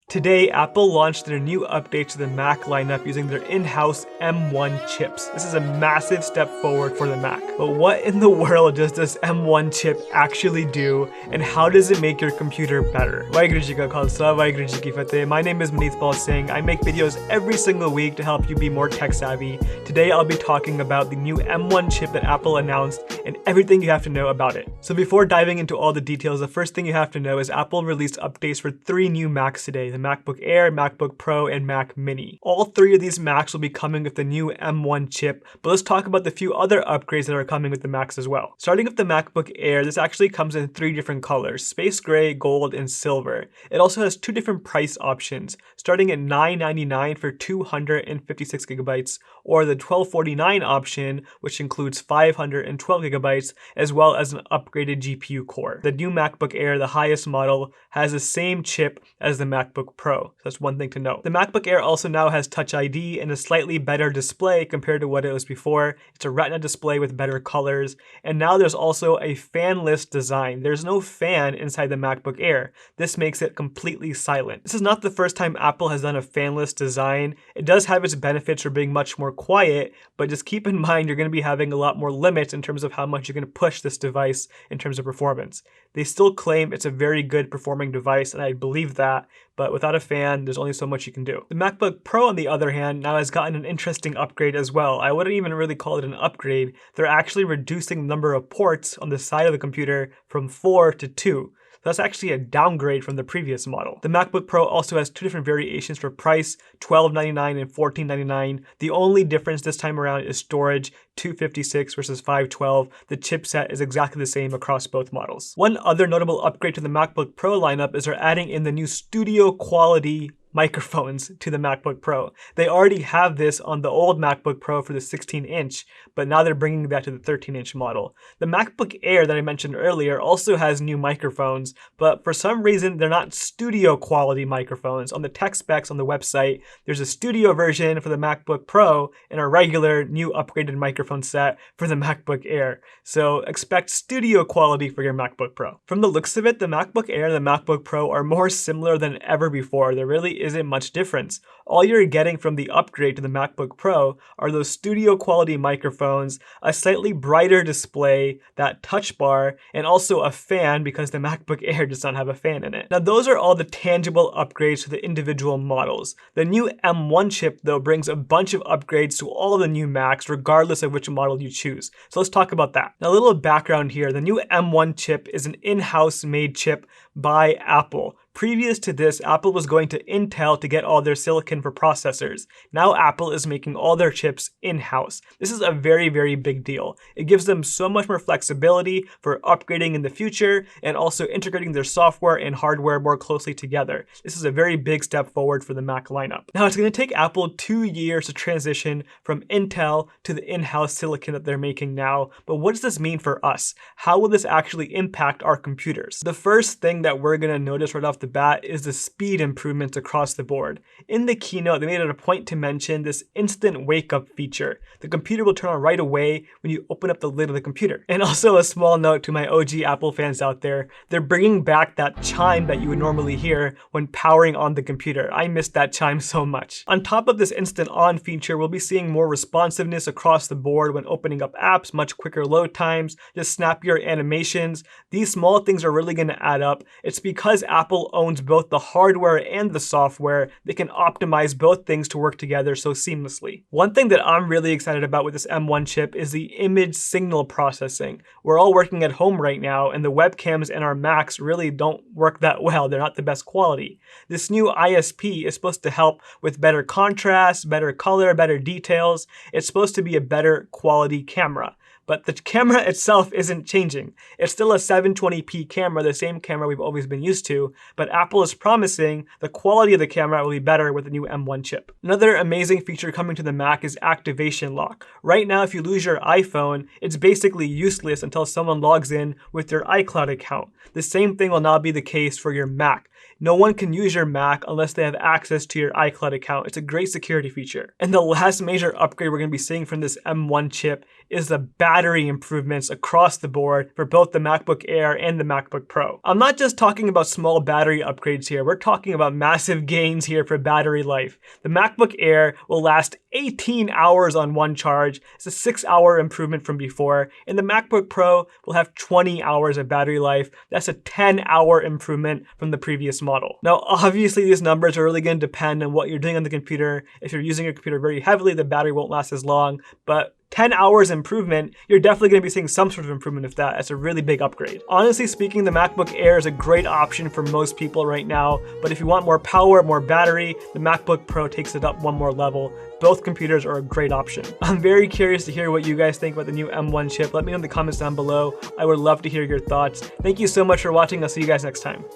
Today, Apple launched their new update to the Mac lineup using their in-house M1 chips. This is a massive step forward for the Mac. But what in the world does this M1 chip actually do, and how does it make your computer better? Waheguru Ji Ka Khalsa, Waheguru Ji Ki Fateh. My name is Manithpal Singh. I make videos every single week to help you be more tech savvy. Today, I'll be talking about the new M1 chip that Apple announced and everything you have to know about it. So before diving into all the details, the first thing you have to know is Apple released updates for 3 new Macs today. The MacBook Air, MacBook Pro, and Mac Mini. All 3 of these Macs will be coming with the new M1 chip, but let's talk about the few other upgrades that are coming with the Macs as well. Starting with the MacBook Air, this actually comes in 3 different colors: space gray, gold, and silver. It also has 2 different price options, starting at $999 for 256 gigabytes, or the $1249 option, which includes 512 gigabytes, as well as an upgraded GPU core. The new MacBook Air, the highest model, has the same chip as the MacBook Pro. So that's one thing to note. The MacBook Air also now has Touch ID and a slightly better display compared to what it was before. It's a Retina display with better colors. And now there's also a fanless design. There's no fan inside the MacBook Air. This makes it completely silent. This is not the first time Apple has done a fanless design. It does have its benefits for being much more quiet, but just keep in mind you're going to be having a lot more limits in terms of how much you're going to push this device in terms of performance. They still claim it's a very good performing device, and I believe that, but without a fan, there's only so much you can do. The MacBook Pro, on the other hand, now has gotten an interesting upgrade as well. I wouldn't even really call it an upgrade. They're actually reducing the number of ports on the side of the computer from 4 to 2. That's actually a downgrade from the previous model. The MacBook Pro also has 2 different variations for price, $1299 and $1499. The only difference this time around is storage, 256 versus 512. The chipset is exactly the same across both models. One other notable upgrade to the MacBook Pro lineup is they're adding in the new studio quality microphones to the MacBook Pro. They already have this on the old MacBook Pro for the 16-inch, but now they're bringing that to the 13-inch model. The MacBook Air that I mentioned earlier also has new microphones, but for some reason they're not studio quality microphones. On the tech specs on the website, there's a studio version for the MacBook Pro and a regular new upgraded microphone set for the MacBook Air. So expect studio quality for your MacBook Pro. From the looks of it, the MacBook Air and the MacBook Pro are more similar than ever before. There really isn't much difference. All you're getting from the upgrade to the MacBook Pro are those studio quality microphones, a slightly brighter display, that touch bar, and also a fan because the MacBook Air does not have a fan in it. Now those are all the tangible upgrades to the individual models. The new M1 chip though brings a bunch of upgrades to all of the new Macs regardless of which model you choose. So let's talk about that. Now a little background here, the new M1 chip is an in-house made chip by Apple. Previous to this, Apple was going to Intel to get all their silicon for processors. Now Apple is making all their chips in-house. This is a very, very big deal. It gives them so much more flexibility for upgrading in the future and also integrating their software and hardware more closely together. This is a very big step forward for the Mac lineup. Now it's going to take Apple 2 years to transition from Intel to the in-house silicon that they're making now, but what does this mean for us? How will this actually impact our computers? The first thing that we're going to notice right off the bat is the speed improvements across the board. In the keynote, they made it a point to mention this instant wake up feature. The computer will turn on right away when you open up the lid of the computer. And also a small note to my OG Apple fans out there, they're bringing back that chime that you would normally hear when powering on the computer. I missed that chime so much. On top of this instant on feature, we'll be seeing more responsiveness across the board when opening up apps, much quicker load times, just snappier animations. These small things are really going to add up. It's because Apple owns both the hardware and the software. They can optimize both things to work together so seamlessly. One thing that I'm really excited about with this M1 chip is the image signal processing. We're all working at home right now, and the webcams in our Macs really don't work that well. They're not the best quality. This new ISP is supposed to help with better contrast, better color, better details. It's supposed to be a better quality camera. But the camera itself isn't changing. It's still a 720p camera, the same camera we've always been used to, but Apple is promising the quality of the camera will be better with the new M1 chip. Another amazing feature coming to the Mac is activation lock. Right now, if you lose your iPhone, it's basically useless until someone logs in with their iCloud account. The same thing will now be the case for your Mac. No one can use your Mac unless they have access to your iCloud account. It's a great security feature. And the last major upgrade we're going to be seeing from this M1 chip is the battery improvements across the board for both the MacBook Air and the MacBook Pro. I'm not just talking about small battery upgrades here, we're talking about massive gains here for battery life. The MacBook Air will last 18 hours on one charge. It's a 6-hour improvement from before. And the MacBook Pro will have 20 hours of battery life. That's a 10-hour improvement from the previous model. Now, obviously, these numbers are really going to depend on what you're doing on the computer. If you're using your computer very heavily, the battery won't last as long, but 10 hours improvement, you're definitely going to be seeing some sort of improvement with that. That's a really big upgrade. Honestly speaking, the MacBook Air is a great option for most people right now, but if you want more power, more battery, the MacBook Pro takes it up one more level. Both computers are a great option. I'm very curious to hear what you guys think about the new M1 chip. Let me know in the comments down below. I would love to hear your thoughts. Thank you so much for watching. I'll see you guys next time.